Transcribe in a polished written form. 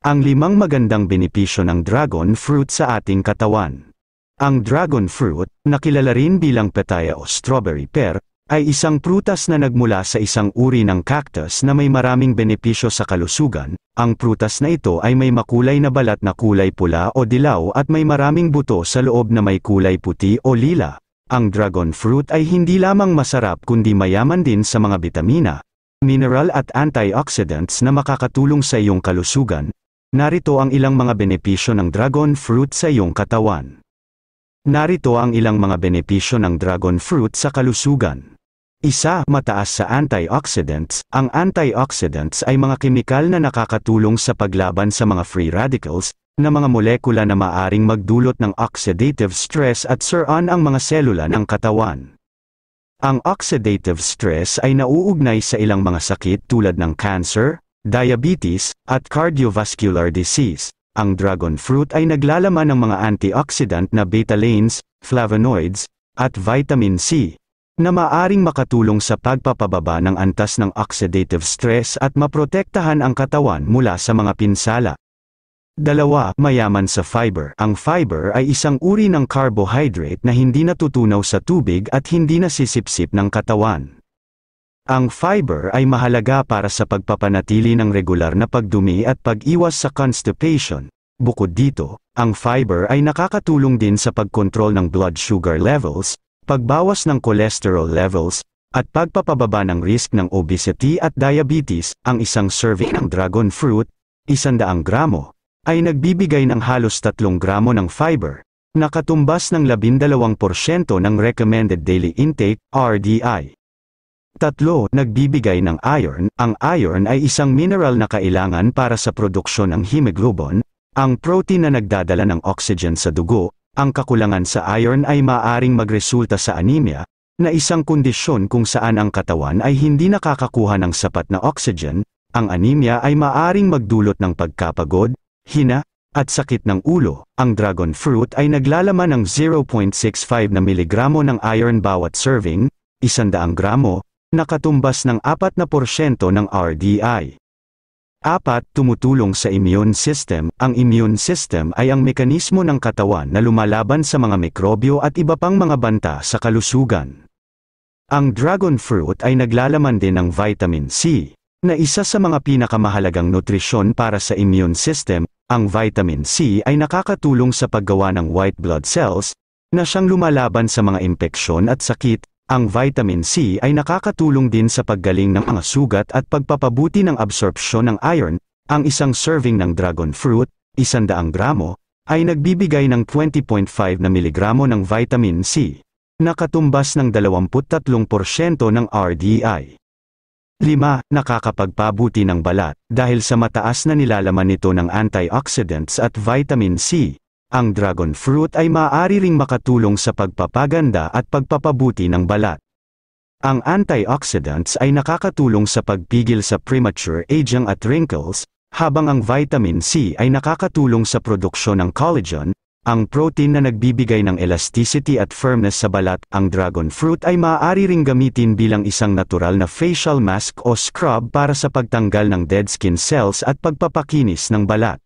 Ang 5 magandang benepisyo ng dragon fruit sa ating katawan. Ang dragon fruit, na kilala rin bilang pitaya o strawberry pear, ay isang prutas na nagmula sa isang uri ng cactus na may maraming benepisyo sa kalusugan. Ang prutas na ito ay may makulay na balat na kulay pula o dilaw at may maraming buto sa loob na may kulay puti o lila. Ang dragon fruit ay hindi lamang masarap kundi mayaman din sa mga bitamina, mineral at antioxidants na makakatulong sa iyong kalusugan. Narito ang ilang mga benepisyo ng dragon fruit sa iyong katawan. Narito ang ilang mga benepisyo ng dragon fruit sa kalusugan. 1. Mataas sa antioxidants. Ang antioxidants ay mga kemikal na nakakatulong sa paglaban sa mga free radicals, na mga molekula na maaring magdulot ng oxidative stress at siraan ang mga selula ng katawan. Ang oxidative stress ay nauugnay sa ilang mga sakit tulad ng cancer, diabetes, at cardiovascular disease. Ang dragon fruit ay naglalaman ng mga antioxidant na betalains, flavonoids, at vitamin C, na maaring makatulong sa pagpapababa ng antas ng oxidative stress at maprotektahan ang katawan mula sa mga pinsala. 2. Mayaman sa fiber. Ang fiber ay isang uri ng carbohydrate na hindi natutunaw sa tubig at hindi nasisipsip ng katawan. Ang fiber ay mahalaga para sa pagpapanatili ng regular na pagdumi at pag-iwas sa constipation. Bukod dito, ang fiber ay nakakatulong din sa pagkontrol ng blood sugar levels, pagbawas ng cholesterol levels, at pagpapababa ng risk ng obesity at diabetes. Ang isang serving ng dragon fruit, 100 gramo, ay nagbibigay ng halos 3 gramo ng fiber, na katumbas ng 12% ng recommended daily intake, RDI. 3. Nagbibigay ng iron. Ang iron ay isang mineral na kailangan para sa produksyon ng hemoglobin, ang protein na nagdadala ng oxygen sa dugo. Ang kakulangan sa iron ay maaaring magresulta sa anemia, na isang kondisyon kung saan ang katawan ay hindi nakakakuha ng sapat na oxygen. Ang anemia ay maaaring magdulot ng pagkapagod, hina, at sakit ng ulo. Ang dragon fruit ay naglalaman ng 0.65 na miligramo ng iron bawat serving, 100 gramo, na katumbas ng 4% ng RDI. 4. Tumutulong sa immune system. Ang immune system ay ang mekanismo ng katawan na lumalaban sa mga mikrobyo at iba pang mga banta sa kalusugan. Ang dragon fruit ay naglalaman din ng vitamin C, na isa sa mga pinakamahalagang nutrisyon para sa immune system. Ang vitamin C ay nakakatulong sa paggawa ng white blood cells, na siyang lumalaban sa mga impeksyon at sakit. Ang vitamin C ay nakakatulong din sa paggaling ng mga sugat at pagpapabuti ng absorpsyon ng iron. Ang isang serving ng dragon fruit, 100 gramo, ay nagbibigay ng 20.5 na miligramo ng vitamin C, na katumbas ng 23% ng RDI. 5. Nakakapagpabuti ng balat. Dahil sa mataas na nilalaman nito ng antioxidants at vitamin C, ang dragon fruit ay maaari ring makatulong sa pagpapaganda at pagpapabuti ng balat. Ang antioxidants ay nakakatulong sa pagpigil sa premature aging at wrinkles, habang ang vitamin C ay nakakatulong sa produksyon ng collagen, ang protein na nagbibigay ng elasticity at firmness sa balat. Ang dragon fruit ay maaari ring gamitin bilang isang natural na facial mask o scrub para sa pagtanggal ng dead skin cells at pagpapakinis ng balat.